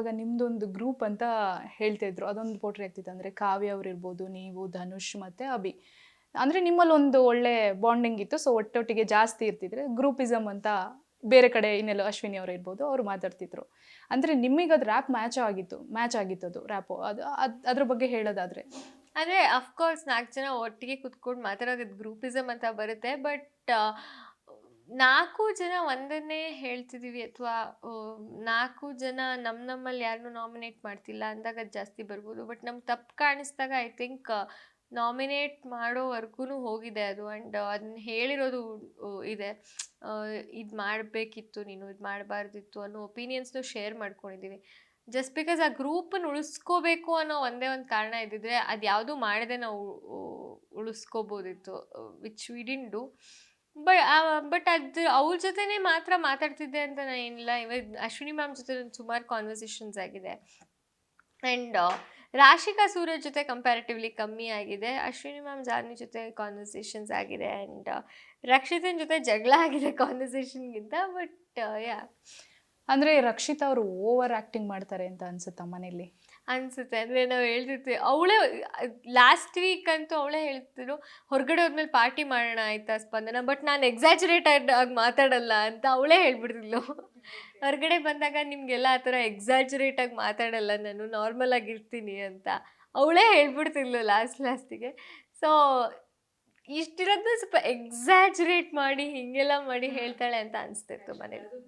ಅವಾಗ ನಿಮ್ದೊಂದು ಗ್ರೂಪ್ ಅಂತ ಹೇಳ್ತಾ ಇದ್ರು, ಅದೊಂದು ಪೋಟ್ರಿ ಆಗ್ತಿತ್ತು. ಅಂದರೆ ಕಾವ್ಯ ಅವ್ರು ಇರ್ಬೋದು, ನೀವು, ಧನುಷ್ ಮತ್ತು ಅಭಿ. ಅಂದರೆ ನಿಮ್ಮಲ್ಲಿ ಒಂದು ಒಳ್ಳೆ ಬಾಂಡಿಂಗ್ ಇತ್ತು. ಸೊ ಒಟ್ಟೊಟ್ಟಿಗೆ ಜಾಸ್ತಿ ಇರ್ತಿದ್ರೆ ಗ್ರೂಪಿಸಮ್ ಅಂತ ಬೇರೆ ಕಡೆ ಇನ್ನೆಲ್ಲ ಅಶ್ವಿನಿ ಅವರು ಇರ್ಬೋದು, ಅವರು ಮಾತಾಡ್ತಿದ್ರು. ಅಂದರೆ ನಿಮಗೆ ಅದು ರ್ಯಾಪ್ ಮ್ಯಾಚ್ ಆಗಿತ್ತು ಅದು ರ್ಯಾಪು. ಅದ್ರ ಬಗ್ಗೆ ಹೇಳೋದಾದರೆ ಅಂದರೆ ಅಫ್ಕೋರ್ಸ್ 4 ಜನ ಒಟ್ಟಿಗೆ ಕುತ್ಕೊಂಡು ಮಾತಾಡೋದು ಗ್ರೂಪಿಸಮ್ ಅಂತ ಬರುತ್ತೆ. ಬಟ್ 4 ಜನ ಒಂದನ್ನೇ ಹೇಳ್ತಿದ್ದೀವಿ ಅಥವಾ 4 ಜನ ನಮ್ಮಲ್ಲಿ ಯಾರನ್ನೂ ನಾಮಿನೇಟ್ ಮಾಡ್ತಿಲ್ಲ ಅಂದಾಗ ಅದು ಜಾಸ್ತಿ ಬರ್ಬೋದು. ಬಟ್ ನಮ್ಗೆ ತಪ್ಪು ಕಾಣಿಸ್ದಾಗ ಐ ಥಿಂಕ್ ನಾಮಿನೇಟ್ ಮಾಡೋವರೆಗೂ ಹೋಗಿದೆ ಅದು. ಆ್ಯಂಡ್ ಅದನ್ನ ಹೇಳಿರೋದು ಇದೆ, ಇದು ಮಾಡಬೇಕಿತ್ತು, ನೀನು ಇದು ಮಾಡಬಾರ್ದಿತ್ತು ಅನ್ನೋ ಒಪಿನಿಯನ್ಸ್ನು ಶೇರ್ ಮಾಡ್ಕೊಂಡಿದ್ದೀವಿ. ಜಸ್ಟ್ ಬಿಕಾಸ್ ಆ ಗ್ರೂಪನ್ನು ಉಳಿಸ್ಕೋಬೇಕು ಅನ್ನೋ ಒಂದೇ ಒಂದು ಕಾರಣ ಇದ್ದಿದ್ರೆ ಅದು ಯಾವುದೂ ಮಾಡದೆ ನಾವು ಉಳಿಸ್ಕೋಬೋದಿತ್ತು, which we didn't do. But ಅದು ಅವ್ರ ಜೊತೆನೇ ಮಾತ್ರ ಮಾತಾಡ್ತಿದ್ದೆ ಅಂತ ನಾನು ಏನಿಲ್ಲ. ಇವಾಗ ಅಶ್ವಿನಿ ಮ್ಯಾಮ್ ಜೊತೆ ಸುಮಾರು ಕಾನ್ವರ್ಸೇಷನ್ಸ್ ಆಗಿದೆ. ಆ್ಯಂಡ್ ರಾಶಿಕಾ ಸೂರಜ್ ಜೊತೆ ಕಂಪ್ಯಾರಿಟಿವ್ಲಿ ಕಮ್ಮಿ ಆಗಿದೆ. ಅಶ್ವಿನಿ ಮ್ಯಾಮ್ ಜಾರ್ನಿ ಜೊತೆ ಕಾನ್ವರ್ಸೇಷನ್ಸ್ ಆಗಿದೆ. ಆ್ಯಂಡ್ ರಕ್ಷಿತನ ಜೊತೆ ಜಗಳ ಆಗಿದೆ ಕಾನ್ವರ್ಸೇಷನ್ಗಿಂತ. ಬಟ್ ಯಾ, ಅಂದರೆ ರಕ್ಷಿತ್ ಅವರು ಓವರ್ ಆ್ಯಕ್ಟಿಂಗ್ ಮಾಡ್ತಾರೆ ಅಂತ ಅನ್ಸುತ್ತಾ ಮನೇಲಿ? ಅನಿಸುತ್ತೆ. ಅಂದರೆ ನಾವು ಹೇಳ್ತಿರ್ತೀವಿ, ಅವಳೇ ಲಾಸ್ಟ್ ವೀಕ್ ಅಂತೂ ಅವಳೇ ಹೇಳ್ತಿದ್ರು, ಹೊರಗಡೆ ಹೋದ್ಮೇಲೆ ಪಾರ್ಟಿ ಮಾಡೋಣ ಆಯಿತಾ ಸ್ಪಂದನ, ಬಟ್ ನಾನು ಎಕ್ಸಾಜುರೇಟೆಡ್ ಆಗಿ ಮಾತಾಡಲ್ಲ ಅಂತ ಅವಳೇ ಹೇಳ್ಬಿಡ್ತಿದ್ಲು. ಹೊರಗಡೆ ಬಂದಾಗ ನಿಮಗೆಲ್ಲ ಆ ಥರ ಎಕ್ಸಾಜುರೇಟಾಗಿ ಮಾತಾಡಲ್ಲ, ನಾನು ನಾರ್ಮಲ್ ಆಗಿರ್ತೀನಿ ಅಂತ ಅವಳೇ ಹೇಳ್ಬಿಡ್ತಿದ್ಲು ಲಾಸ್ಟಿಗೆ. ಸೊ ಇಷ್ಟಿರೋದನ್ನ ಸ್ವಲ್ಪ ಎಕ್ಸಾಜುರೇಟ್ ಮಾಡಿ ಹೀಗೆಲ್ಲ ಮಾಡಿ ಹೇಳ್ತಾಳೆ ಅಂತ ಅನಿಸ್ತಿತ್ತು ಮನೇಲಿ.